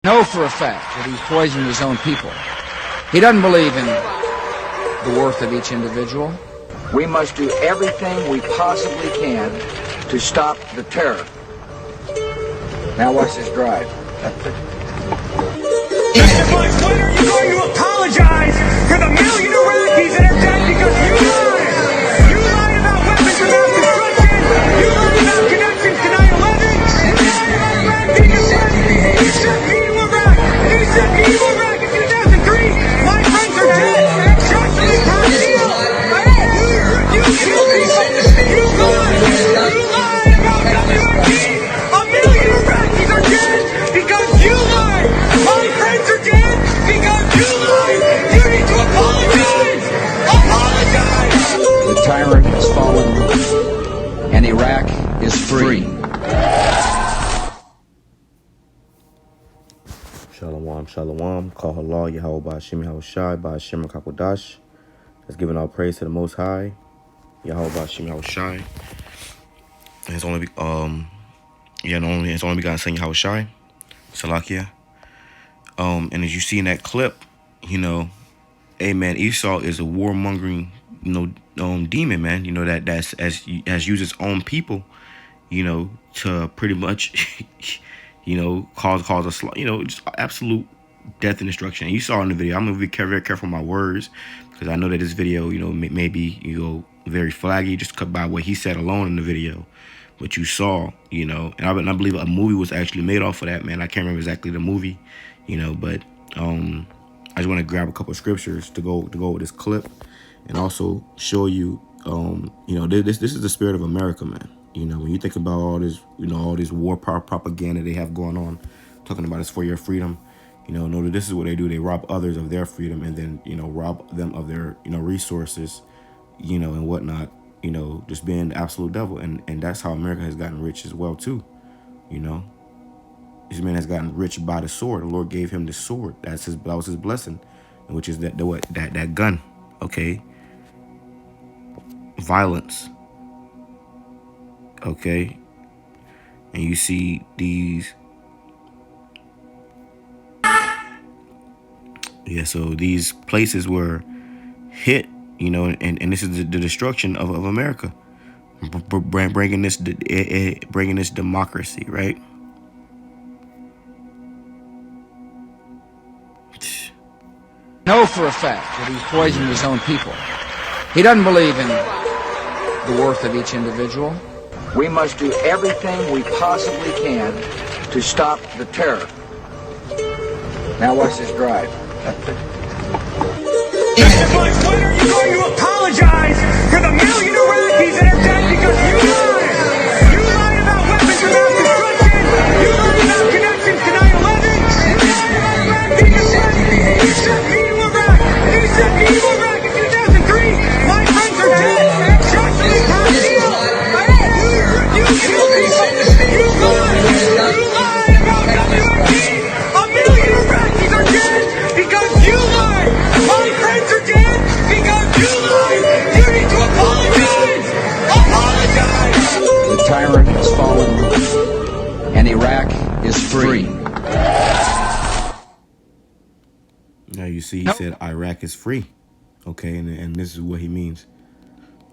know for a fact that he's poisoned his own people. He doesn't believe in the worth of each individual. We must do everything we possibly can to stop the terror. Now watch this drive. When are you going to apologize for the million Iraqis that are dead because you lied? You lied about weapons of mass destruction. You lied about connections to 9/11. You lied about Iraq being a threat. You sent me to Iraq. You sent me to Iraq in 2003. My friends are dead. Trust me, Brazil. You killed me. You lied. You lied about WMD. A million Iraqis are dead because you lied. My friends are dead because you lied. You need to apologize. Apologize. The tyrant has fallen, and Iraq is free. Shalom, shalom. Call halal, Yahawah, BAHASHAM, BAHASHAM, QADASH. That's giving all praise to the Most High, Yahawah, BAHASHAM. And it's only it's only begotten Son Yahawashi, Salakia. And as you see in that clip, amen, Esau is a warmongering, demon, man. That's has used its own people, to pretty much, cause a, just absolute death and destruction. And you saw in the video. I'm gonna be very careful with my words because I know that this video, may be, very flaggy just by what he said alone in the video. But you saw, and I believe a movie was actually made off of that, man. I can't remember exactly the movie, but I just want to grab a couple of scriptures to go with this clip and also show you, this is the spirit of America, man. When you think about all this, all this war propaganda they have going on, talking about it's for your freedom, know that this is what they do. They rob others of their freedom and then, rob them of their, resources, and whatnot. Just being the absolute devil. And that's how America has gotten rich as well, too. This man has gotten rich by the sword. The Lord gave him the sword. That was his blessing, which is that gun, okay? Violence, okay? And you see these, so these places were hit, and this is the destruction of America, bringing this democracy, right? Know for a fact that he's poisoned his own people. He doesn't believe in the worth of each individual. We must do everything we possibly can to stop the terror. Now watch this drive. When are you going to apologize for the million Iraqis that are dead because you lied? You lied about weapons of mass destruction. You lied about connections to 9/11. You lied about Iraq being a threat. You sent me to Iraq. You sent me to Iraq in 2003. My friends are dead. Trust me, Brazil. You killed me. You lied. You lied about WMD. A million Iraqis are dead because you lied. My friends are dead because you lied. You need to apologize. Apologize. The tyrant has fallen, and Iraq is free. Now you see, he said Iraq is free, okay, and this is what he means,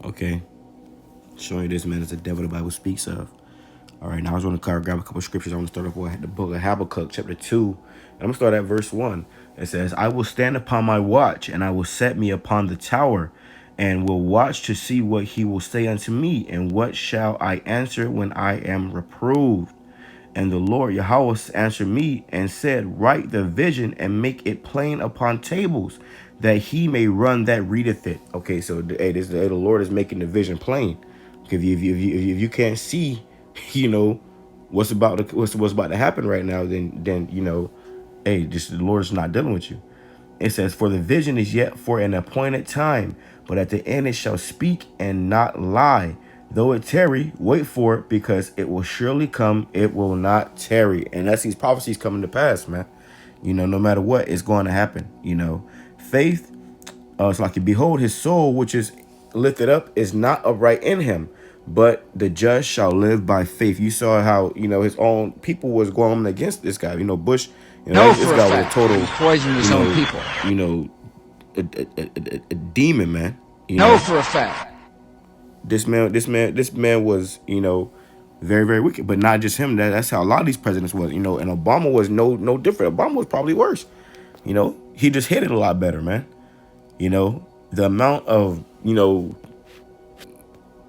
okay, showing you this man is the devil the Bible speaks of. All right, now I was going to grab a couple of scriptures. I want to start off with the book of Habakkuk, chapter 2, and I'm going to start at verse 1. It says, I will stand upon my watch, and I will set me upon the tower, and will watch to see what he will say unto me, and what shall I answer when I am reproved? And the Lord Yahweh answered me and said, write the vision and make it plain upon tables, that he may run that readeth it. Okay, so the Lord is making the vision plain. Okay, if you can't see, what's about to happen right now, then just the Lord is not dealing with you. It says, for the vision is yet for an appointed time, but at the end it shall speak and not lie. Though it tarry, wait for it, because it will surely come, it will not tarry. And that's these prophecies coming to pass, man. No matter what, it's going to happen. Faith, it's like, behold, his soul, which is lifted up, is not upright in him, but the just shall live by faith. You saw how, his own people was going against this guy. Bush, You know, Know this for a guy was a fact total, he poisoned his own people. you know, a demon, man. You Know know, for a fact. this man was, you know, very, very wicked. But not just him. That's how a lot of these presidents was, you know. And Obama was no different. Obama was probably worse. You know, he just hit it a lot better, man. You know, the amount of, you know,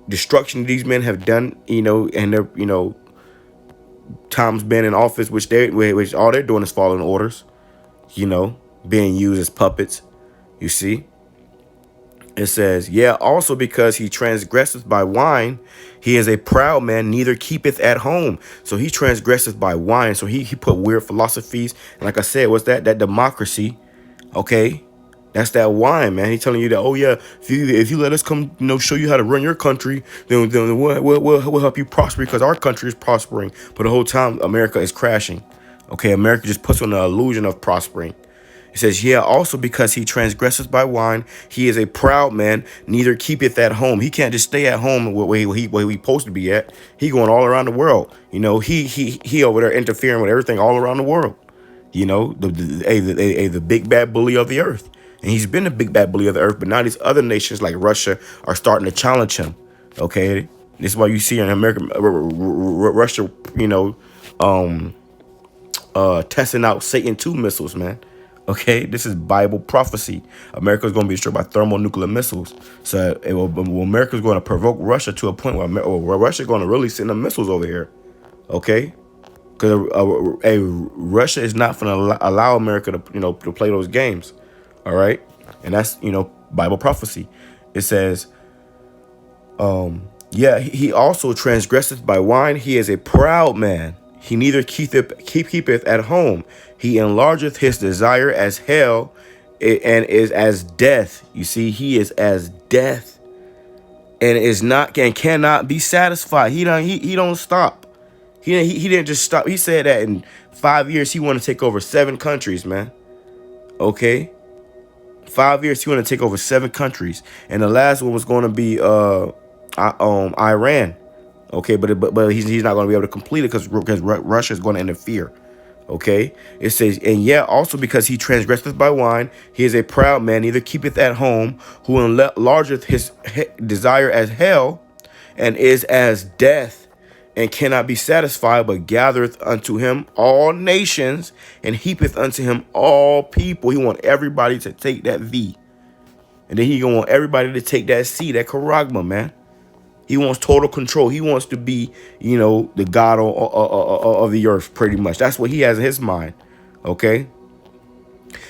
destruction these men have done, you know, and their, you know, times been in office, which all they're doing is following orders, you know, being used as puppets. You see, it says, yeah, also because he transgresseth by wine, he is a proud man, neither keepeth at home. So he transgresseth by wine. So he put weird philosophies. And like I said, what's that democracy? Okay. That's that wine, man. He's telling you that, oh yeah, if you let us come, you know, show you how to run your country, then we'll help you prosper, because our country is prospering. But the whole time America is crashing. Okay, America just puts on the illusion of prospering. It says, yeah, also because he transgresseth by wine, he is a proud man, neither keepeth at home. He can't just stay at home where he supposed to be at. He going all around the world. You know, he over there interfering with everything all around the world. You know, the big bad bully of the earth. And he's been the big bad bully of the earth, but now these other nations like Russia are starting to challenge him. Okay, this is why you see in America, Russia, you know, testing out Satan 2 missiles, man. Okay, this is Bible prophecy. America's going to be destroyed by thermonuclear missiles. So America's going to provoke Russia to a point where Russia's going to really send them missiles over here. Okay, because Russia is not going to allow America to, you know, to play those games. All right. And that's, you know, Bible prophecy. It says, yeah, he also transgresseth by wine. He is a proud man. He neither keepeth at home. He enlargeth his desire as hell, and is as death. You see, he is as death, and is not and cannot be satisfied. He don't stop. He didn't just stop. He said that in 5 years he want to take over 7 countries, man. Okay. 5 years, he want to take over 7 countries, and the last one was going to be Iran. Okay, but he's not going to be able to complete it because Russia is going to interfere. Okay, it says, and yeah, also because he transgresseth by wine, he is a proud man, neither keepeth at home, who enlargeth his desire as hell, and is as death, and cannot be satisfied, but gathereth unto him all nations, and heapeth unto him all people. He want everybody to take that V. And then he gonna want everybody to take that C, that charagma, man. He wants total control. He wants to be, you know, the God of the earth, pretty much. That's what he has in his mind. Okay.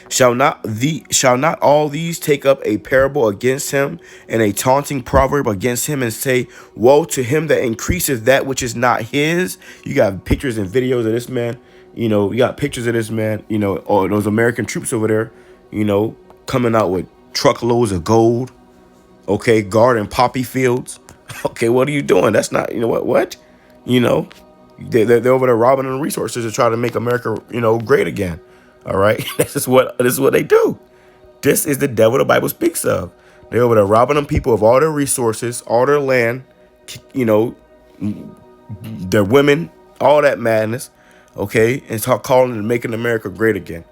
Shall not all these take up a parable against him, and a taunting proverb against him, and say, woe to him that increaseth that which is not his? You got pictures and videos of this man. You know, you got pictures of this man, you know, or those American troops over there, you know, coming out with truckloads of gold. Okay, guarding poppy fields. Okay, what are you doing? That's not, you know what? You know, they're over there robbing the resources to try to make America, you know, great again. All right, this is what they do. This is the devil the Bible speaks of. They're over there robbing them people of all their resources, all their land, you know, their women, all that madness. Okay, and start calling and making America great again.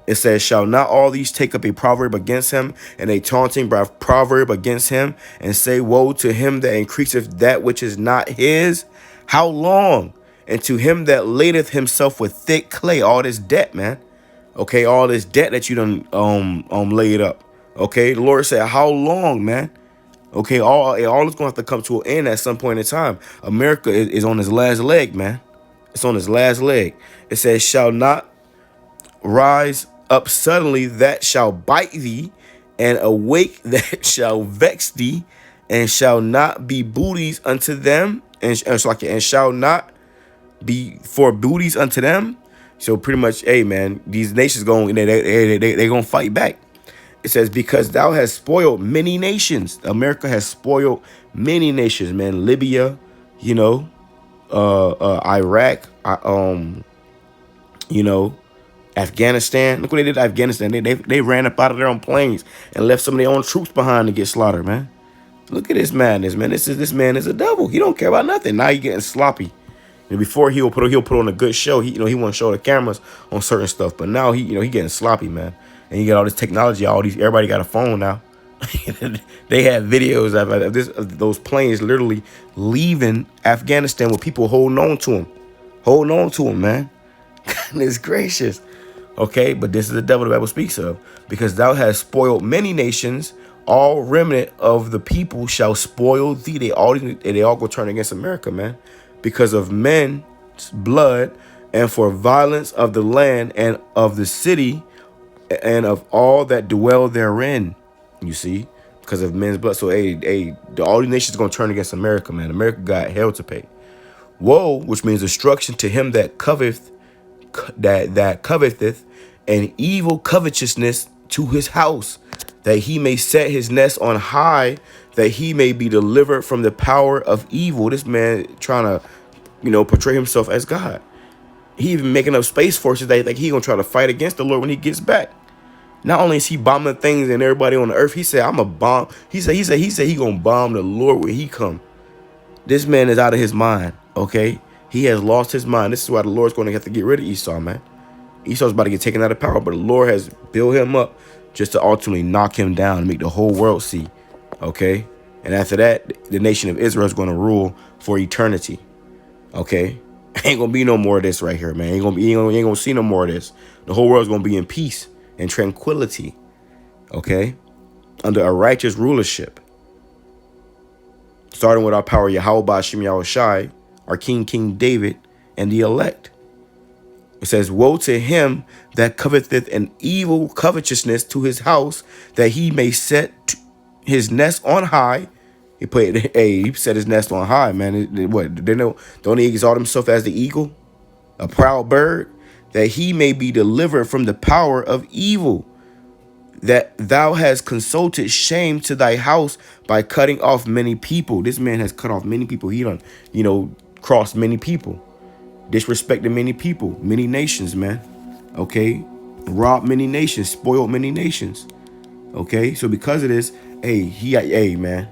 It says, shall not all these take up a proverb against him, and a taunting proverb against him, and say, woe to him that increaseth that which is not his? How long? And to him that ladeth himself with thick clay, all this debt, man. Okay, all this debt that you done laid up. Okay, the Lord said, how long, man? Okay, all is going to have to come to an end at some point in time. America is on its last leg, man. It's on its last leg. It says, shall not rise up suddenly that shall bite thee, and awake that shall vex thee, and shall not be booties unto them, and shall not be for booties unto them. So pretty much, hey man, these nations they gonna fight back. It says, because thou hast spoiled many nations. America has spoiled many nations, man. Libya, you know, Iraq, you know, Afghanistan. Look what they did to Afghanistan. They ran up out of there on planes and left some of their own troops behind to get slaughtered, man. Look at this madness, man. This man is a devil. He don't care about nothing. Now he getting sloppy. And before he'll put on a good show. He want to show the cameras on certain stuff, but now he getting sloppy, man. And you get all this technology, everybody got a phone now. They had videos of those planes literally leaving Afghanistan with people holding on to them, man. Goodness gracious. Okay, but this is the devil the Bible speaks of, because thou hast spoiled many nations, all remnant of the people shall spoil thee. They all go turn against America, man, because of men's blood, and for violence of the land and of the city and of all that dwell therein. You see, because of men's blood. So all these nations gonna turn against America, man. America got hell to pay. Woe, which means destruction to him that coveteth, and evil covetousness to his house, that he may set his nest on high, that he may be delivered from the power of evil. This man trying to, portray himself as God. He even making up space forces that he gonna try to fight against the Lord when he gets back. Not only is he bombing things and everybody on the earth, he said, I'm a bomb. He said he gonna bomb the Lord when he come. This man is out of his mind, okay? He has lost his mind. This is why the Lord's going to have to get rid of Esau, man. Esau's about to get taken out of power, but the Lord has built him up just to ultimately knock him down and make the whole world see, okay? And after that, the nation of Israel is going to rule for eternity, okay? Ain't going to be no more of this right here, man. Ain't gonna see no more of this. The whole world's going to be in peace and tranquility, okay? Under a righteous rulership. Starting with our power, YAHAWASHI, our King David, and the elect. It says, woe to him that coveteth an evil covetousness to his house, that he may set his nest on high. He set his nest on high, man. Don't he exalt himself as the eagle, a proud bird, that he may be delivered from the power of evil, that thou hast consulted shame to thy house by cutting off many people. This man has cut off many people. He done, crossed many people, disrespected many people, many nations, man. Okay, robbed many nations, spoiled many nations. Okay, so because of this, man,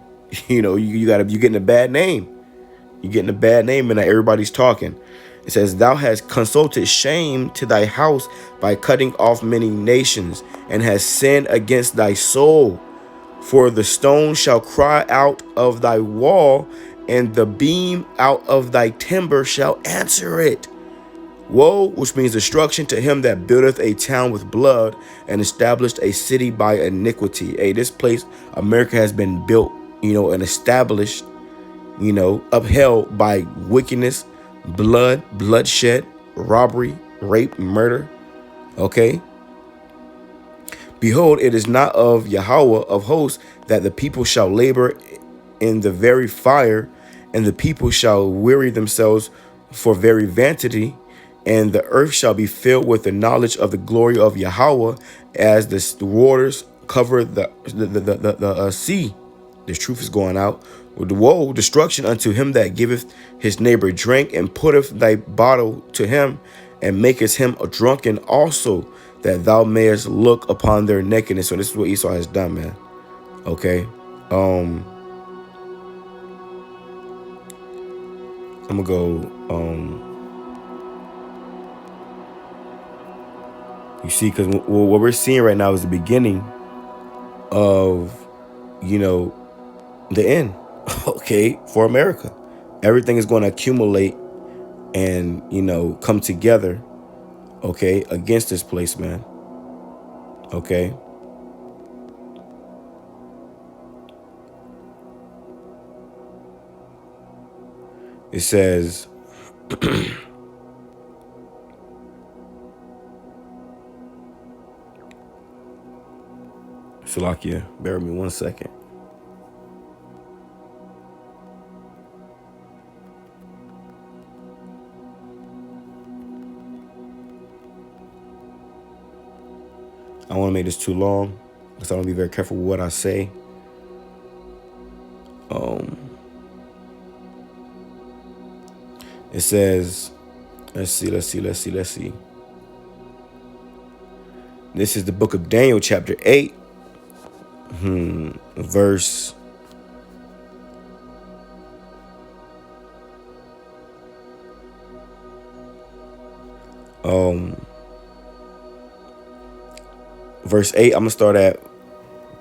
you're getting a bad name. You're getting a bad name, and everybody's talking. It says, thou hast consulted shame to thy house by cutting off many nations, and hast sinned against thy soul. For the stone shall cry out of thy wall, and the beam out of thy timber shall answer it. Woe, which means destruction to him that buildeth a town with blood, and established a city by iniquity. This place, America, has been built, and established, upheld by wickedness, blood, bloodshed, robbery, rape, murder. Okay. Behold, it is not of Yahawah of hosts that the people shall labor in the very fire, and the people shall weary themselves for very vanity, and the earth shall be filled with the knowledge of the glory of Yahawah, as the waters cover the sea. This truth is going out. Woe, destruction unto him that giveth his neighbor drink, and putteth thy bottle to him, and maketh him a drunken also, that thou mayest look upon their nakedness. So this is what Esau has done, man. Okay. I'm gonna go. You see, because what we're seeing right now is the beginning of, the end. Okay, for America, everything is going to accumulate and come together. Okay, against this place, man. Okay. It says, Salakia, bear with me 1 second. I don't want to make this too long, because I want to be very careful with what I say. It says, let's see. This is the book of Daniel, chapter 8, verse 8. Verse 8, I'm going to start at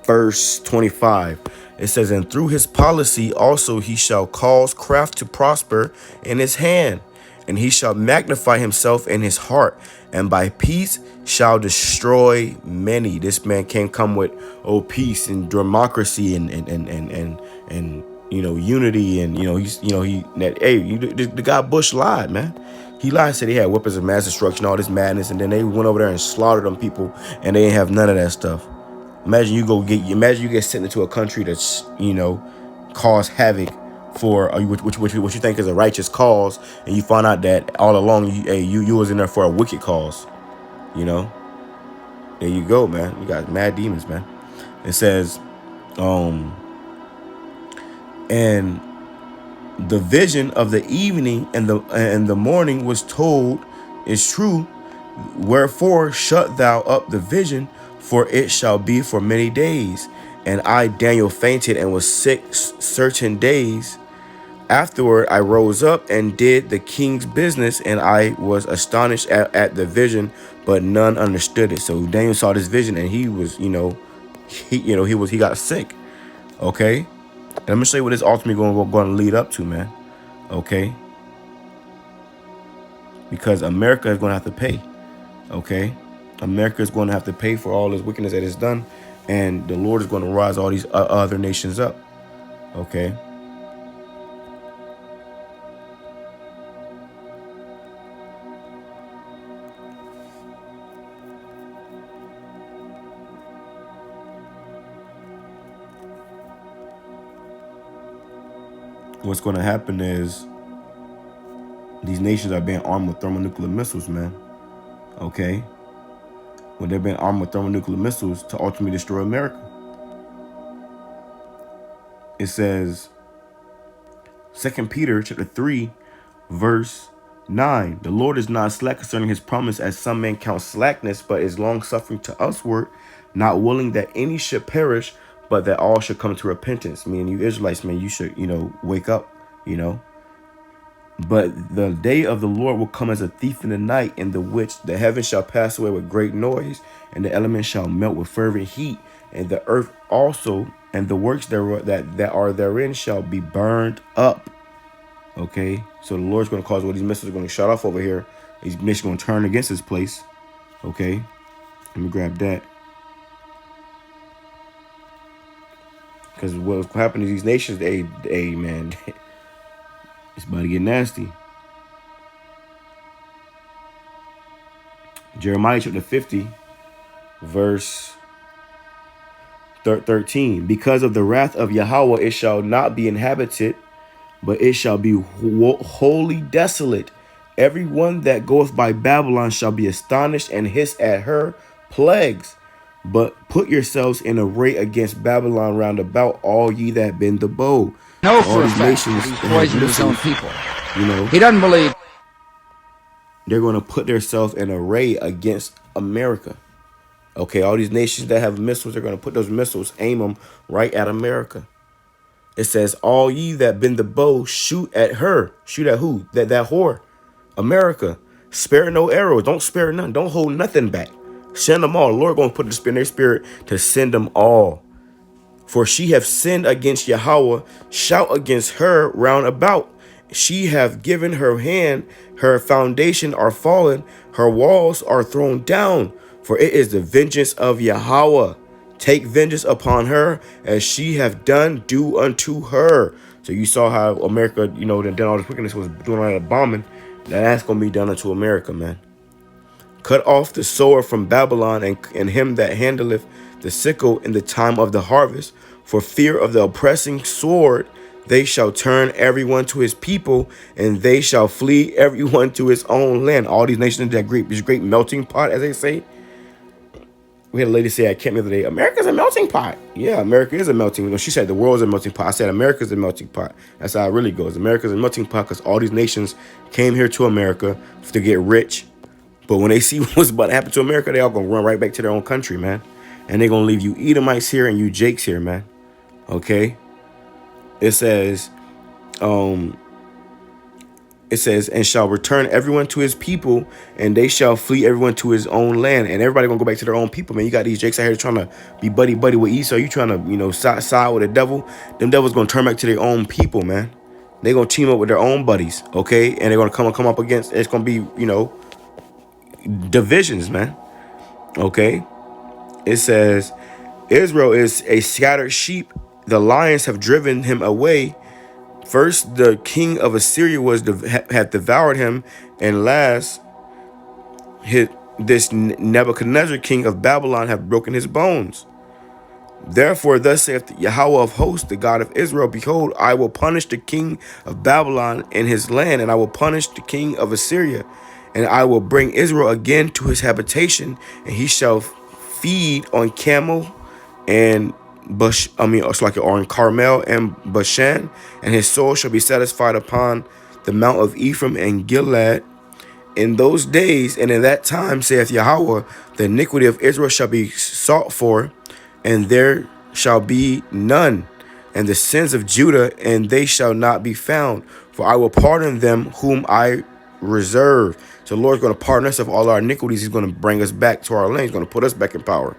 verse 25. It says, and through his policy also he shall cause craft to prosper in his hand, and he shall magnify himself in his heart, and by peace shall destroy many. This man can't come with peace and democracy and unity, and the guy Bush lied, man. He lied, said he had weapons of mass destruction, all this madness, and then they went over there and slaughtered them people, and they didn't have none of that stuff. Imagine you get sent into a country that's, cause havoc for what you think is a righteous cause, and you find out that all along you was in there for a wicked cause. There you go, man. You got mad demons, man. It says, and the vision of the evening and the morning was told is true. Wherefore shut thou up the vision, for it shall be for many days. And I, Daniel, fainted and was sick certain days. Afterward I rose up and did the king's business, and I was astonished at the vision, but none understood it. So Daniel saw this vision, and he was, he got sick. Okay, and I'm gonna show you what this ultimately going to lead up to, man. Okay, because America is going to have to pay. Okay, America is going to have to pay for all this wickedness that is done, and the Lord is going to rise all these other nations up. Okay. What's going to happen is these nations are being armed with thermonuclear missiles, man. Okay, when they've been armed with thermonuclear missiles to ultimately destroy America. It says, 2 Peter chapter 3, verse 9. The Lord is not slack concerning his promise, as some men count slackness, but is long suffering to usward, not willing that any should perish, but that all should come to repentance. Meaning, you Israelites, man, you should, wake up, But the day of the Lord will come as a thief in the night, in the which the heavens shall pass away with great noise, and the elements shall melt with fervent heat, and the earth also, and the works thereof that are therein shall be burned up. Okay, so the Lord's going to cause what these missiles are going to shut off over here. These missiles going to turn against this place. Okay, let me grab that. Because what's happening to these nations, man, it's about to get nasty. Jeremiah chapter 50, verse 13. Because of the wrath of Yahawah, it shall not be inhabited, but it shall be wholly desolate. Everyone that goeth by Babylon shall be astonished and hiss at her plagues. But put yourselves in array against Babylon round about, all ye that bend the bow. Know for a fact that he's poisoned his own people. He doesn't believe. They're going to put themselves in array against America. Okay, all these nations that have missiles, they're going to put those missiles, aim them right at America. It says, all ye that bend the bow, shoot at her. Shoot at who? That whore. America. Spare no arrows. Don't spare none. Don't hold nothing back. Send them all. The Lord going to put the spirit in their spirit to send them all. For she have sinned against Yahawah. Shout against her round about. She have given her hand. Her foundation are fallen. Her walls are thrown down. For it is the vengeance of Yahawah. Take vengeance upon her, as she have done, do unto her. So you saw how America, then all this wickedness was doing all that bombing. That's going to be done unto America, man. Cut off the sower from Babylon, and him that handleth the sickle in the time of the harvest. For fear of the oppressing sword, they shall turn everyone to his people, and they shall flee everyone to his own land. All these nations, this great melting pot, as they say. We had a lady say at camp the other day, America's a melting pot. Yeah, America is a melting pot. She said the world is a melting pot. I said America's a melting pot. That's how it really goes. America's a melting pot because all these nations came here to America to get rich. But when they see what's about to happen to America, they all going to run right back to their own country, man. And they're going to leave you Edomites here and you Jakes here, man. Okay? It says, It says, and shall return everyone to his people, and they shall flee everyone to his own land. And everybody gonna go back to their own people, man. You got these jakes out here trying to be buddy with Esau. You trying to, side with the devil. Them devils gonna turn back to their own people, man. They gonna team up with their own buddies, okay? And they're gonna come up against, it's gonna be, divisions, man. Okay? It says, Israel is a scattered sheep. The lions have driven him away. First, the king of Assyria had devoured him, and last, this Nebuchadnezzar, king of Babylon, have broken his bones. Therefore, thus saith Yahawah of hosts, the God of Israel, behold, I will punish the king of Babylon in his land, and I will punish the king of Assyria, and I will bring Israel again to his habitation, and he shall feed on camel and on Carmel and Bashan, and his soul shall be satisfied upon the mount of Ephraim and Gilead. In those days and in that time, saith Yahawah, the iniquity of Israel shall be sought for, and there shall be none, and the sins of Judah, and they shall not be found. For I will pardon them whom I reserve. So the Lord's going to pardon us of all our iniquities. He's going to bring us back to our land. He's going to put us back in power.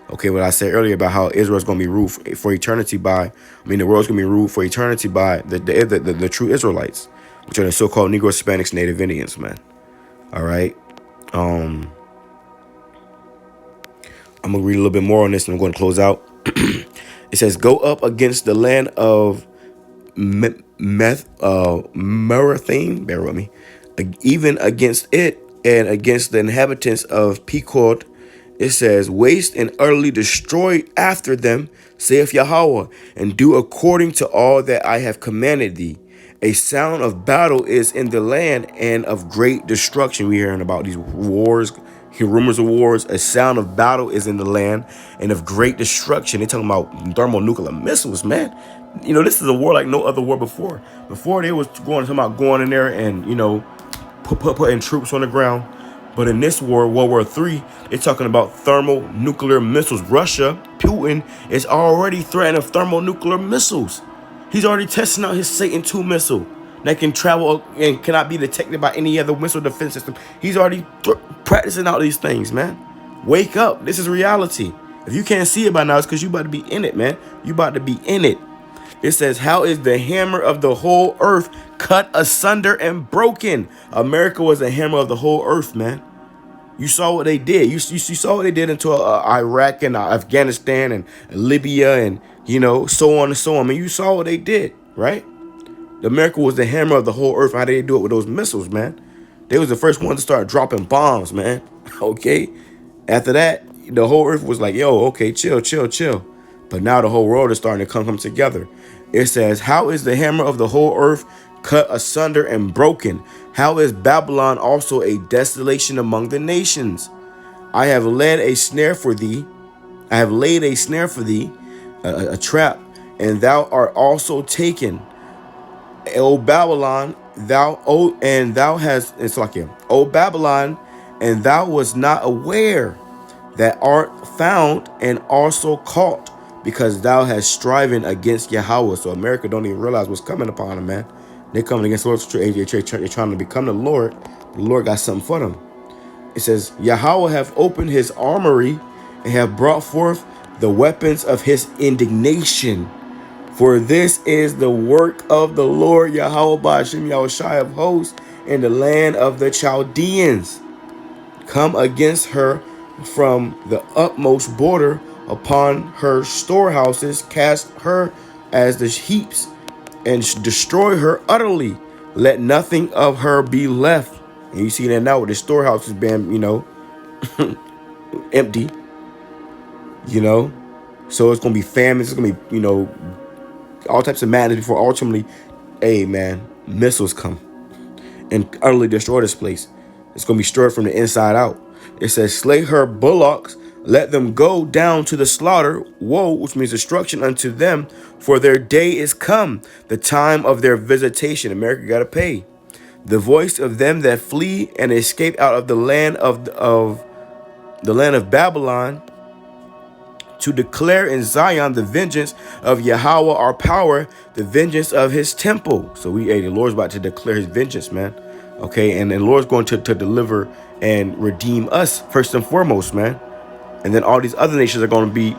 Okay, what I said earlier about how Israel's going to be ruled for eternity by, the world's going to be ruled for eternity by the true Israelites, which are the so-called Negro, Hispanics, Native Indians, man. All right. I'm going to read a little bit more on this, and I'm going to close out. It says, go up against the land of Merathim, bear with me, even against it, and against the inhabitants of Pekod. It says, waste and utterly destroy after them, saith Yahawah, and do according to all that I have commanded thee. A sound of battle is in the land, and of great destruction. We're hearing about these wars, rumors of wars. A sound of battle is in the land, and of great destruction. They're talking about thermonuclear missiles, man. This is a war like no other war before. Before, they was going in there and, putting troops on the ground. But in this war, World War III, they're talking about thermonuclear missiles. Russia, Putin, is already threatening of thermonuclear missiles. He's already testing out his Satan II missile that can travel and cannot be detected by any other missile defense system. He's already practicing out these things, man. Wake up. This is reality. If you can't see it by now, it's because you about to be in it, man. You about to be in it. It says, how is the hammer of the whole earth cut asunder and broken? America was the hammer of the whole earth, man. You saw what they did. You saw what they did into Iraq and Afghanistan and Libya and, so on and so on. I mean, you saw what they did, right? America was the hammer of the whole earth. How did they do it with those missiles, man? They was the first one to start dropping bombs, man. Okay? After that, the whole earth was like, yo, okay, chill. But now the whole world is starting to come together. It says, how is the hammer of the whole earth cut asunder and broken? How is Babylon also a desolation among the nations? I have laid a snare for thee, a trap, and thou art also taken. O Babylon, O Babylon, and thou was not aware that art found and also caught, because thou hast striven against Yahawah. So America don't even realize what's coming upon them, man. They're coming against the Lord. They're trying to become the Lord. The Lord got something for them. It says, Yahawah hath opened his armory and have brought forth the weapons of his indignation. For this is the work of the Lord Yahawah BAHASHAM Yahawashi of hosts in the land of the Chaldeans. Come against her from the utmost border upon her storehouses, cast her as the heaps, and destroy her utterly. Let nothing of her be left. And you see that now with the storehouses being, empty. So it's gonna be famines. It's gonna be, all types of madness before ultimately, hey man, missiles come and utterly destroy this place. It's gonna be destroyed from the inside out. It says, slay her bullocks, let them go down to the slaughter. Woe, which means destruction unto them, for their day is come, the time of their visitation. America got to pay. The voice of them that flee and escape out of the land of Babylon to declare in Zion the vengeance of Yahweh our power, the vengeance of his temple. So the Lord's about to declare his vengeance, man. Okay, and the Lord's going to deliver and redeem us first and foremost, man. And then all these other nations are going to be,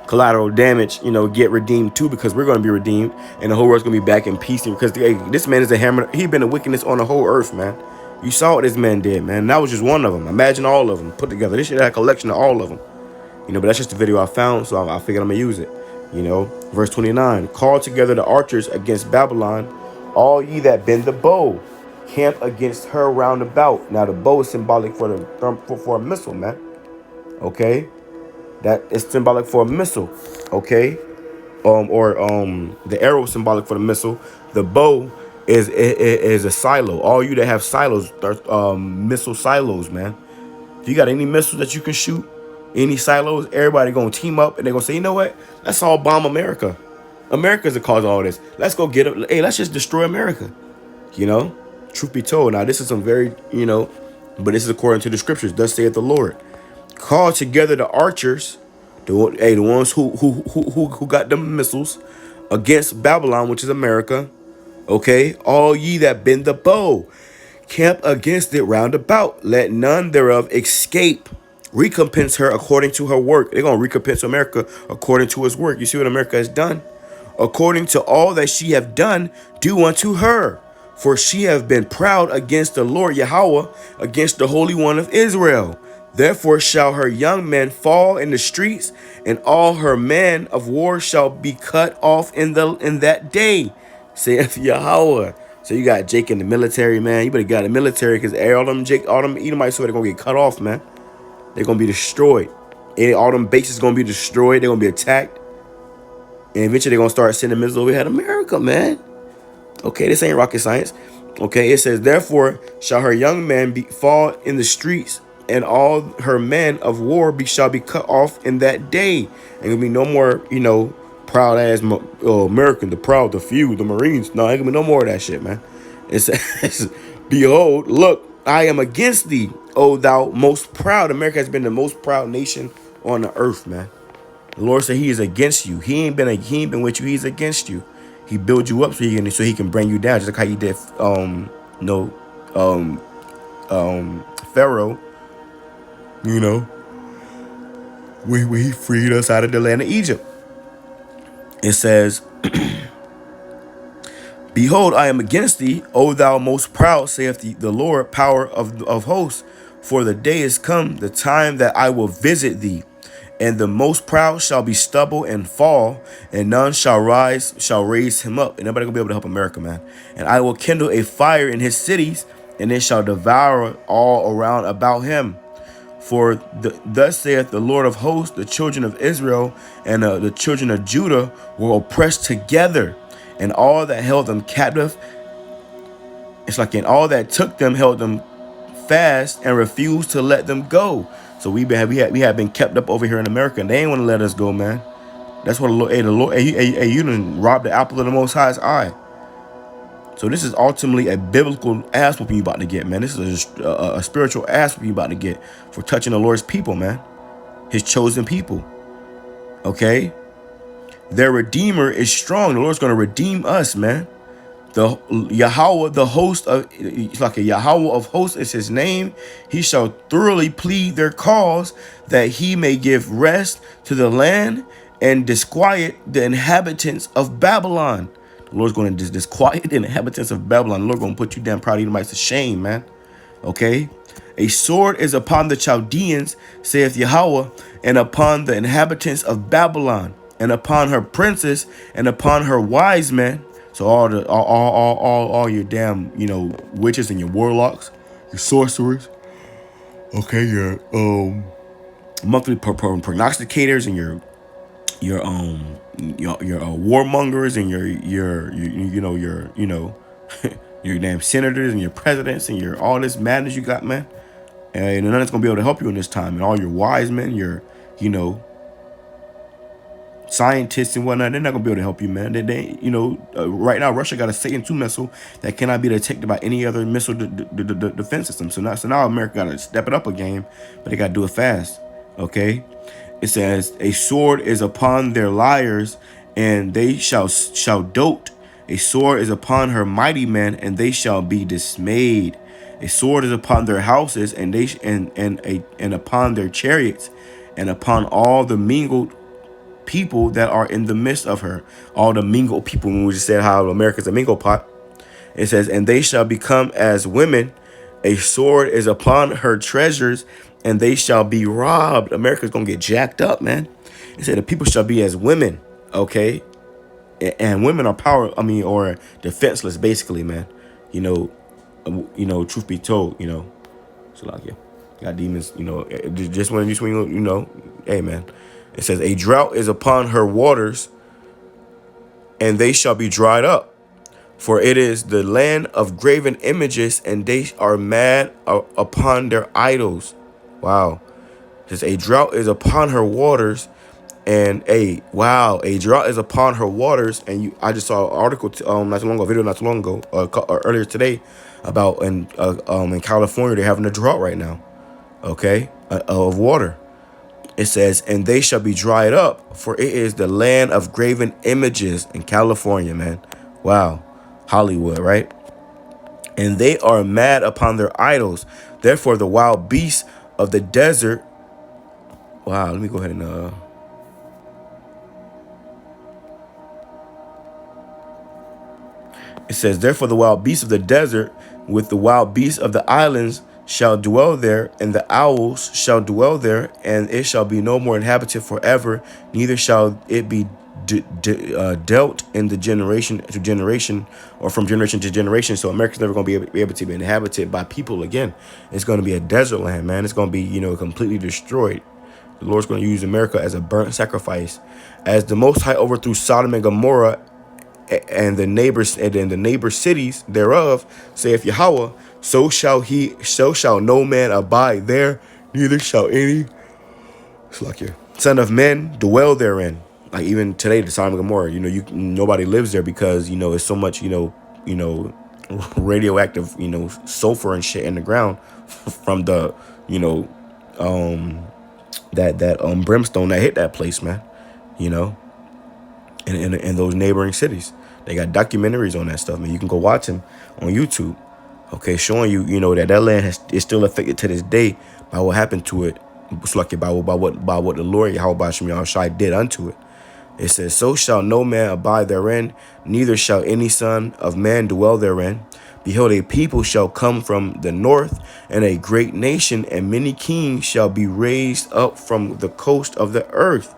collateral damage, get redeemed too, because we're going to be redeemed, and the whole world's going to be back in peace. Because this man is a hammer. He's been a wickedness on the whole earth, man. You saw what this man did, man. And that was just one of them. Imagine all of them put together. This shit had a collection of all of them. But that's just the video I found, so I figured I'm going to use it. Verse 29, call together the archers against Babylon, all ye that bend the bow, camp against her round about. Now the bow is symbolic for a missile, man. Okay, that is symbolic for a missile. Okay, the arrow is symbolic for the missile. The bow is a silo. All you that have silos, missile silos, man. If you got any missiles that you can shoot, any silos, everybody gonna team up and they're gonna say, you know what? Let's all bomb America. America's the cause of all this. Let's go get it. Hey, let's just destroy America. Truth be told, now this is some very, but this is according to the scriptures. Thus saith the Lord. Call together the archers, the ones who got them missiles against Babylon, which is America. Okay, all ye that bend the bow, camp against it round about. Let none thereof escape. Recompense her according to her work. They're gonna recompense America according to his work. You see what America has done? According to all that she have done, do unto her. For she have been proud against the Lord Yahweh, against the Holy One of Israel. Therefore shall her young men fall in the streets, and all her men of war shall be cut off in that day, saith Yahweh. So you got Jake in the military, man. You better get the military, because all them Edomites, so they're gonna get cut off, man. They're gonna be destroyed. All them bases gonna be destroyed. They're gonna be attacked, and eventually they're gonna start sending missiles over here to America, man. Okay, this ain't rocket science. Okay, it says, therefore shall her young men fall in the streets, and all her men of war shall be cut off in that day. Ain't gonna be no more, proud ass American, the proud, the few, the Marines. No, ain't gonna be no more of that shit, man. It says, behold, look, I am against thee, O thou most proud. America has been the most proud nation on the earth, man. The Lord said he is against you. He ain't been with you. He's against you. He built you up so he can bring you down, just like how he did Pharaoh, when he freed us out of the land of Egypt. It says, behold, I am against thee, O thou most proud, saith the Lord, power of hosts. For the day is come, the time that I will visit thee. And the most proud shall be stubble and fall, and none shall raise him up. And nobody gonna be able to help America, man. And I will kindle a fire in his cities, and it shall devour all around about him. For thus saith the Lord of hosts, the children of Israel and the children of Judah were oppressed together, and all that held them captive, it's like, and all that took them held them fast and refused to let them go. So we have been kept up over here in America, and they ain't want to let us go, man. That's what the Lord, you done robbed the apple of the Most High's eye. So this is ultimately a biblical ass whooping you about to get, man. This is a spiritual ass whooping you about to get for touching the Lord's people, man. His chosen people. Okay? Their Redeemer is strong. The Lord's going to redeem us, man. The Yahawah, the host of, it's like a Yahawah of hosts is his name. He shall thoroughly plead their cause, that he may give rest to the land and disquiet the inhabitants of Babylon. The Lord's going to disquiet the inhabitants of Babylon. The Lord's going to put you down, proud Edomites, to shame, man. Okay? A sword is upon the Chaldeans, saith Yahweh, and upon the inhabitants of Babylon, and upon her princes, and upon her wise men. So all your damn, witches and your warlocks, your sorcerers, okay, your monthly prognosticators and your warmongers and your damn senators and your presidents and your all this madness you got, man. And none of it's gonna be able to help you in this time. And all your wise men, your scientists and whatnot, they're not gonna be able to help you, man. Right now Russia got a Satan 2 missile that cannot be detected by any other missile defense system. So now America gotta step it up a game, but they gotta do it fast. Okay, It says, a sword is upon their liars, and they shall dote. A sword is upon her mighty men, and they shall be dismayed. A sword is upon their houses, and they and upon their chariots, and upon all the mingled people that are in the midst of her. All the mingled people. When we just said how America's a mingle pot, it says, and they shall become as women. A sword is upon her treasures, and they shall be robbed. America's gonna get jacked up, man. It said the people shall be as women, okay? And women are or defenseless, basically, man. Truth be told, so like, yeah, got demons, just when hey, man. It says, a drought is upon her waters, and they shall be dried up. For it is the land of graven images, and they are mad upon their idols. Wow. It says, a drought is upon her waters, and a drought is upon her waters. And I just saw an article not too long ago, or earlier today, about in California they're having a drought right now, okay, of water. It says, and they shall be dried up, for it is the land of graven images in California, man. Wow. Hollywood, right? And they are mad upon their idols. Therefore, the wild beasts of the desert. Wow, let me go ahead and it says, therefore, the wild beasts of the desert with the wild beasts of the islands shall dwell there, and the owls shall dwell there, and it shall be no more inhabited forever, neither shall it be dealt in the generation to generation, or from generation to generation. So America's never going to be able to be inhabited by people again. It's going to be a desert land, man. It's going to be, completely destroyed. The Lord's going to use America as a burnt sacrifice. As the Most High overthrew Sodom and Gomorrah and the neighbors and the neighbor cities thereof, saith Yahawah, so shall no man abide there, neither shall any son of man dwell therein. Like even today, the Sodom and Gomorrah, nobody lives there because it's so much radioactive sulfur and shit in the ground from the that brimstone that hit that place, man. In those neighboring cities, they got documentaries on that stuff, man. You can go watch them on YouTube, okay, showing you that land is still affected to this day by what happened to it. It's like by what the Lord YAHAWASHI did unto it. It says, so shall no man abide therein, neither shall any son of man dwell therein. Behold, a people shall come from the north, and a great nation, and many kings shall be raised up from the coast of the earth.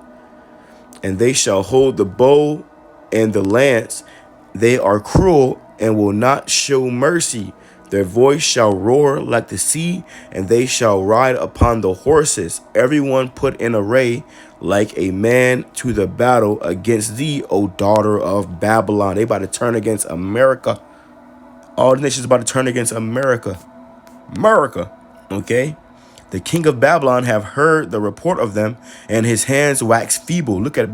And they shall hold the bow and the lance. They are cruel and will not show mercy. Their voice shall roar like the sea, and they shall ride upon the horses, everyone put in array like a man to the battle against thee, O daughter of Babylon. They about to turn against America. All the nations about to turn against America. Okay? The king of Babylon have heard the report of them, and his hands wax feeble. Look at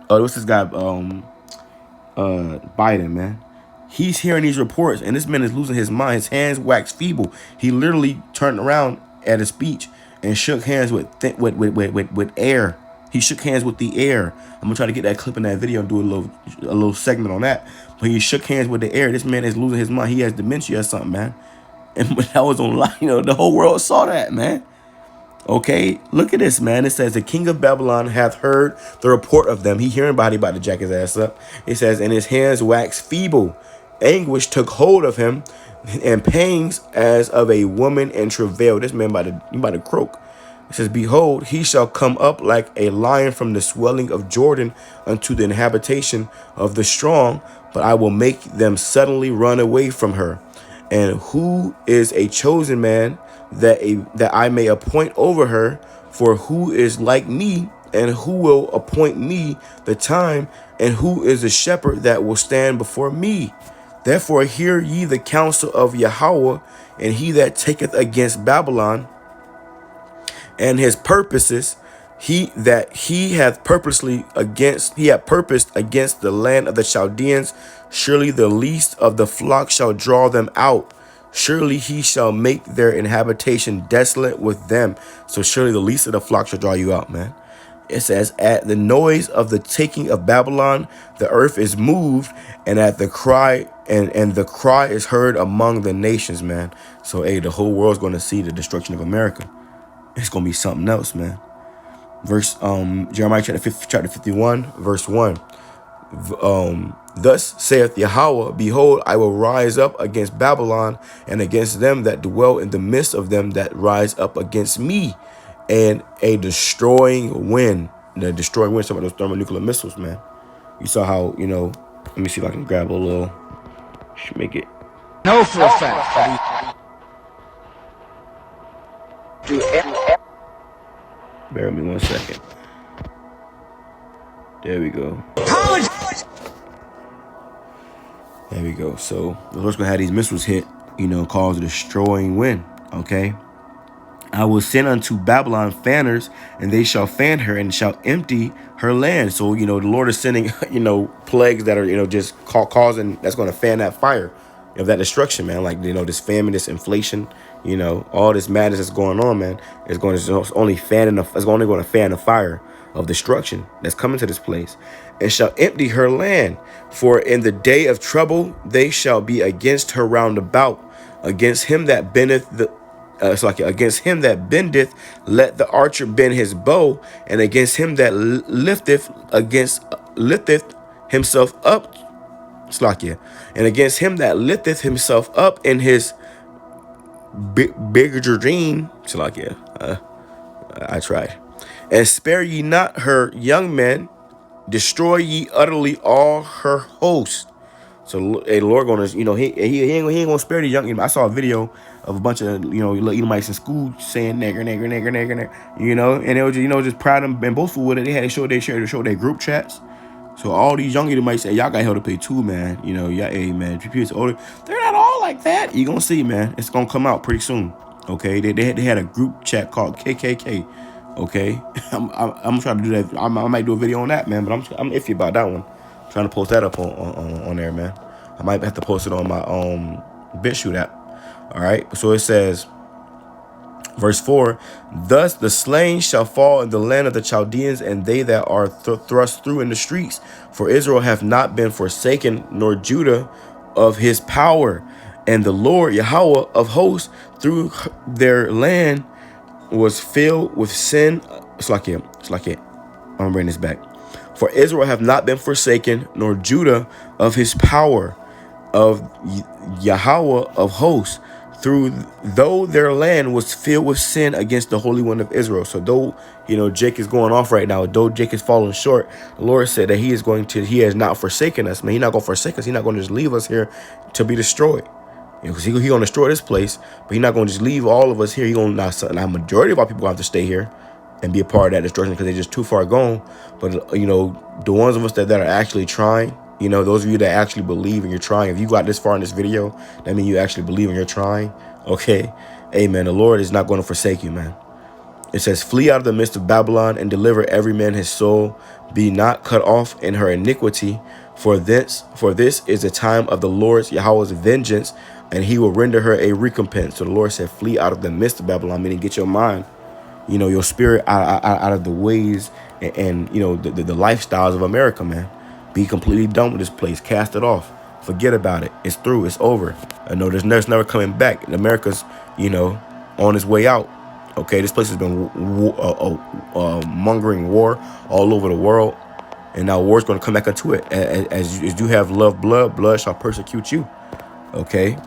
what's this guy Biden, man. He's hearing these reports, and this man is losing his mind. His hands wax feeble. He literally turned around at a speech and shook hands with air. He shook hands with the air. I'm gonna try to get that clip in that video and do a little segment on that. But he shook hands with the air. This man is losing his mind. He has dementia or something, man. And that was online. The whole world saw that, man. Okay, look at this, man. It says, the king of Babylon hath heard the report of them. He hearing about to jack his ass up. It says, and his hands wax feeble. Anguish took hold of him, and pangs as of a woman in travail. This man about to croak. It says, behold, he shall come up like a lion from the swelling of Jordan unto the habitation of the strong, but I will make them suddenly run away from her. And who is a chosen man that I may appoint over her? For who is like me, and who will appoint me the time? And who is a shepherd that will stand before me? Therefore hear ye the counsel of Yahawah, and he that taketh against Babylon and his purposes, he hath purposed against the land of the Chaldeans. Surely the least of the flock shall draw them out. Surely he shall make their inhabitation desolate with them. So surely the least of the flock shall draw you out, man. It says, at the noise of the taking of Babylon, the earth is moved, and at the cry, and the cry is heard among the nations, man. So, hey, the whole world's going to see the destruction of America. It's going to be something else, man. Verse, Jeremiah chapter 51, verse 1. Thus saith Yahawah, behold, I will rise up against Babylon and against them that dwell in the midst of them that rise up against me, and a destroying wind. The destroying wind, some of those thermonuclear missiles, man. You saw how, you know, let me see if I can grab a little, should make it. Know for a fact that we do Bear with me 1 second. There we go. There we go. So the Lord's gonna have these missiles hit, you know, cause a destroying wind. Okay. I will send unto Babylon fanners, and they shall fan her and shall empty her land. So, you know, the Lord is sending, you know, plagues that are, you know, just causing, that's going to fan that fire of that destruction, man. Like, you know, this famine, this inflation, you know, all this madness that's going on, man, is going to only fan the fire of destruction that's coming to this place, and shall empty her land. For in the day of trouble they shall be against her round about. Against him that bendeth against him that bendeth, let the archer bend his bow, and against him that lifteth himself up, and against him that lifteth himself up in his bigger dream, I tried. And spare ye not her young men, destroy ye utterly all her host. So, hey, the Lord gonna, you know, he ain't gonna spare the young. I saw a video of a bunch of, you know, little Edomites in school saying nigger, you know, and it was, you know, just proud and boastful with it. They showed their group chats. So all these young Edomites say, y'all got hell to pay too, man. You know, yeah, hey, man, people older, they're not all like that. You gonna see, man. It's gonna come out pretty soon. Okay, they had a group chat called KKK. Okay, I'm trying to do that. I might do a video on that, man, but I'm iffy about that one. I'm trying to post that up on there, man. I might have to post it on my BitChute app. All right, so it says, verse 4, thus the slain shall fall in the land of the Chaldeans, and they that are thrust through in the streets. For Israel hath not been forsaken, nor Judah of his power. And the Lord Yahawah of hosts through their land was filled with sin. It's like it. I'm gonna bring this back. For Israel have not been forsaken, nor Judah of his power, of Yahawah of hosts, though their land was filled with sin against the Holy One of Israel. So though, you know, Jake is going off right now, though Jake is falling short, the Lord said that he has not forsaken us, man. He's not going to forsake us. He's not going to just leave us here to be destroyed. You know, because he's going to destroy this place, but he's not going to just leave all of us here. He's going to, now, majority of our people have to stay here and be a part of that destruction because they're just too far gone. But, you know, the ones of us that are actually trying, you know, those of you that actually believe and you're trying, if you got this far in this video, that means you actually believe and you're trying. Okay. Amen. The Lord is not going to forsake you, man. It says, flee out of the midst of Babylon and deliver every man his soul. Be not cut off in her iniquity. For this is the time of the Lord's Yahweh's vengeance, and he will render her a recompense. So the Lord said, flee out of the midst of Babylon, meaning get your mind, you know, your spirit out of the ways and you know, the lifestyles of America, man. Be completely done with this place. Cast it off. Forget about it. It's through. It's over. I know there's never coming back. America's, you know, on its way out. Okay, this place has been mongering war all over the world, and now war's going to come back into it. As you have loved blood shall persecute you. Okay,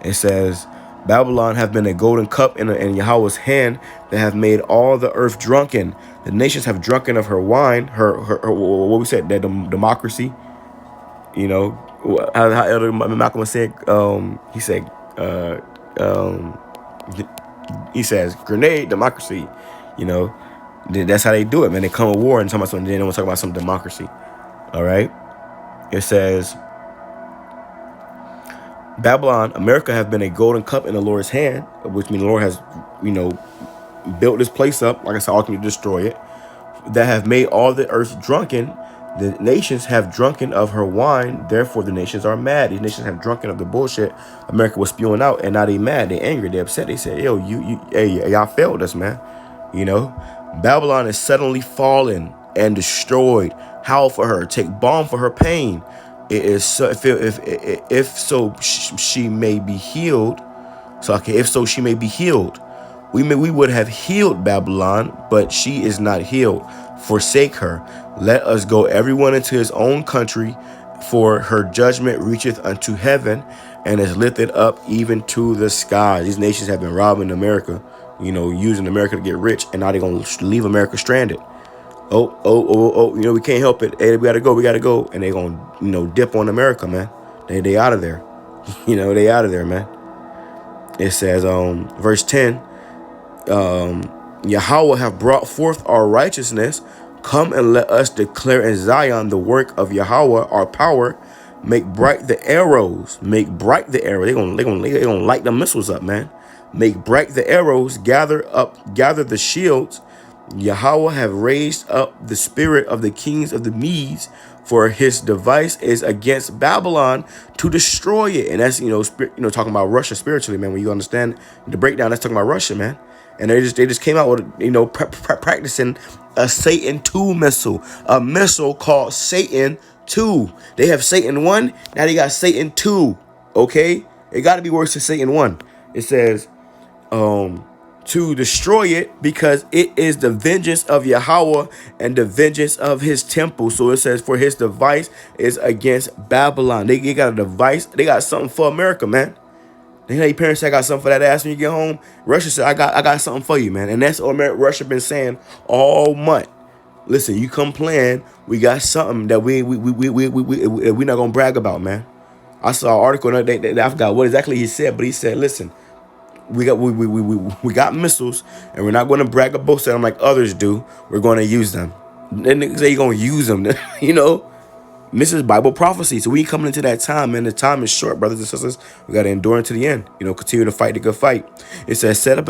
it says, Babylon have been a golden cup in Yahweh's hand that have made all the earth drunken. The nations have drunken of her wine, her what we said, that democracy. You know, how Elder Malcolm said, he says, grenade democracy. You know, that's how they do it, man. They come to war and talk about something, then they want to talk about some democracy. All right. It says, Babylon, America have been a golden cup in the Lord's hand, which means the Lord has, you know, built this place up, like I said, ultimately destroy it, that have made all the earth drunken. The nations have drunken of her wine, therefore the nations are mad. These nations have drunken of the bullshit America was spewing out, and now they mad, they angry, they upset. They said, yo, y'all failed us, man. You know, Babylon is suddenly fallen and destroyed. Howl for her, take balm for her pain. It is so, if so she may be healed. So okay, if so she may be healed. We would have healed Babylon, but she is not healed. Forsake her. Let us go everyone into his own country, for her judgment reacheth unto heaven and is lifted up even to the sky. These nations have been robbing America, you know, using America to get rich, and now they're going to leave America stranded. Oh, you know, we can't help it. Hey, we got to go. And they're going to, you know, dip on America, man. They out of there. You know, they out of there, man. It says, verse 10, Yahawah have brought forth our righteousness. Come and let us declare in Zion the work of Yahawah, our power. Make bright the arrows. Make bright the arrows. They're gonna light the missiles up, man. Make bright the arrows. Gather the shields. Yahawah have raised up the spirit of the kings of the Medes, for his device is against Babylon to destroy it. And that's, you know, talking about Russia spiritually, man. When you understand the breakdown, that's talking about Russia, man. And they just came out with, you know, practicing a Satan 2 missile, a missile called Satan 2. They have Satan 1, now they got Satan 2. Okay, it got to be worse than Satan 1. It says, to destroy it, because it is the vengeance of Yahawah and the vengeance of his temple. So it says, for his device is against Babylon. They got a device. They got something for America, man. They know your parents say, I got something for that ass when you get home. Russia said, I got something for you, man. And that's what Russia been saying all month. Listen, you come playing, we got something that we're not gonna brag about, man. I saw an article that I forgot what exactly he said, but he said, listen, we got missiles, and we're not going to brag or boast them like others do. We're going to use them. Then niggas say you're going to use them, you know. And this is Bible prophecy. So we coming into that time, man. The time is short, brothers and sisters. We got to endure unto the end. You know, continue to fight the good fight. It says, set up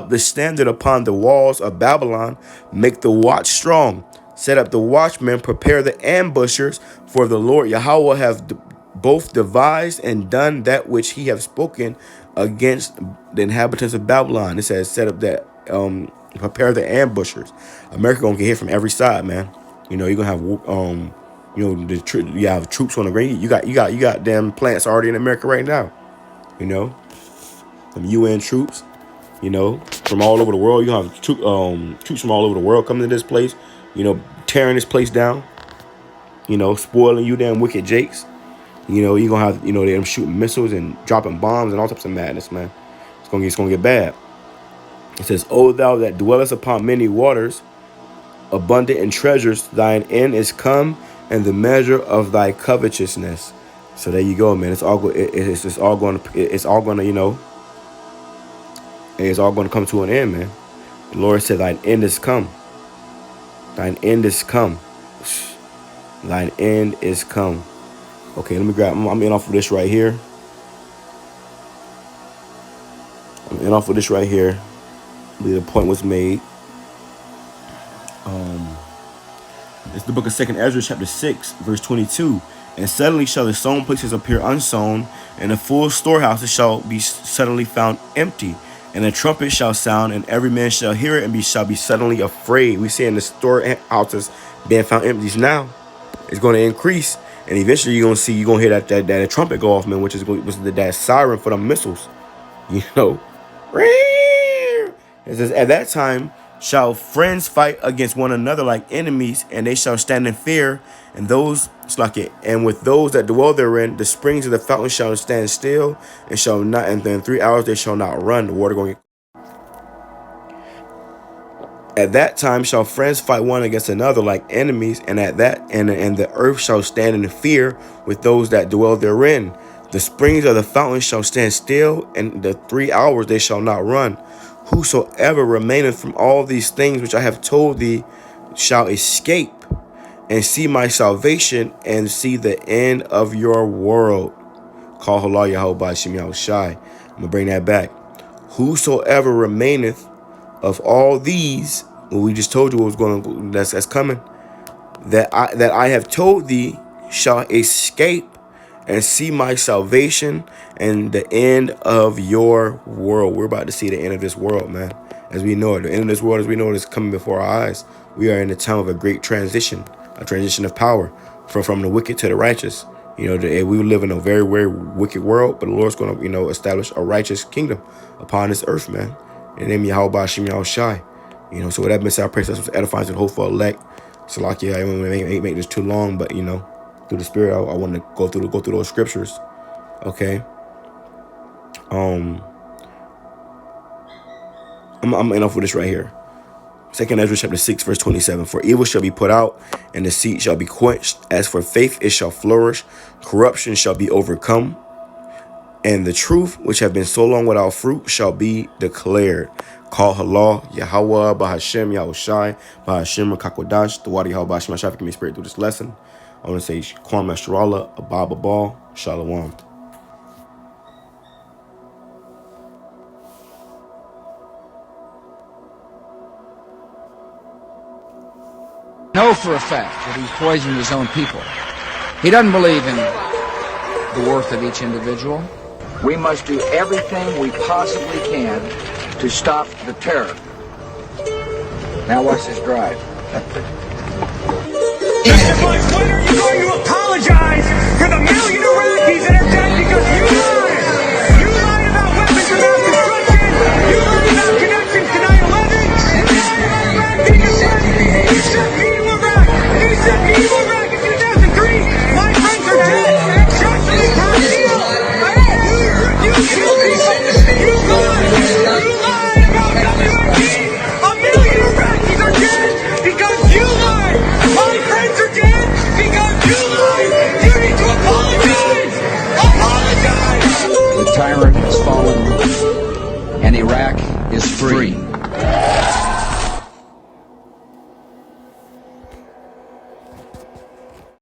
the standard upon the walls of Babylon. Make the watch strong. Set up the watchmen. Prepare the ambushers. For the Lord Yahawah have both devised and done that which he have spoken against the inhabitants of Babylon. It says, set up that, prepare the ambushers. America gonna get hit from every side, man. You know, you're gonna have, you know, you have troops on the ground. You got damn plants already in America right now. You know, some UN troops. You know, from all over the world. You have troops from all over the world coming to this place. You know, tearing this place down. You know, spoiling you damn wicked jakes. You know, you're going to have, you know, them shooting missiles and dropping bombs and all types of madness, man. It's going to get bad. It says, O thou that dwellest upon many waters, abundant in treasures, thine end is come, and the measure of thy covetousness. So there you go, man. It's all going to, you know, it's all going to come to an end, man. The Lord said, thine end is come. Thine end is come. Thine end is come. Okay, let me grab, I'm in off of this right here. I believe the point was made. It's the book of 2nd Ezra, chapter 6, verse 22. And suddenly shall the sown places appear unsown, and the full storehouses shall be suddenly found empty. And a trumpet shall sound, and every man shall hear it, and shall be suddenly afraid. We see in the storehouses being found empty now. It's going to increase. And eventually you're gonna hear that trumpet go off, man, which is that siren for the missiles. You know. It says, at that time shall friends fight against one another like enemies, and they shall stand in fear, and with those that dwell therein, the springs of the fountain shall stand still, and shall not, and in 3 hours they shall not run. The water going. At that time shall friends fight one against another like enemies, and at that and the earth shall stand in fear with those that dwell therein. The springs of the fountain shall stand still, and the 3 hours they shall not run. Whosoever remaineth from all these things which I have told thee shall escape, and see my salvation, and see the end of your world. Call HALAL YAHAWASHI. I'm gonna bring that back. Whosoever remaineth of all these, what we just told you what was going on, that's coming. that I have told thee shall escape and see my salvation and the end of your world. We're about to see the end of this world, man. As we know it, the end of this world, as we know it, is coming before our eyes. We are in the time of a great transition, a transition of power from the wicked to the righteous. You know, we live in a very, very wicked world, but the Lord's going to, you know, establish a righteous kingdom upon this earth, man. In the name of YAHAWASHI, YAHAWASHI. You know, so with that being said, I pray that was edifying to the hopeful elect. So like, yeah, I don't want to make this too long, but you know, through the Spirit, I want to go through those scriptures. Okay. I'm enough with this right here. 2 Ezra chapter 6 verse 27. For evil shall be put out, and deceit shall be quenched. As for faith, it shall flourish. Corruption shall be overcome, and the truth, which have been so long without fruit, shall be declared. Call halal, YAHAWAH, BAHASHAM, YAHWASHI, BAHASHAM, QADASH, the water YAHWAH, my Shafi, give me spirit through this lesson. I want to say Kwam Nasrallah, Abba Ball, Shalom. Know for a fact that he's poisoned his own people. He doesn't believe in the worth of each individual. We must do everything we possibly can to stop the terror. Now watch this drive. When are you going to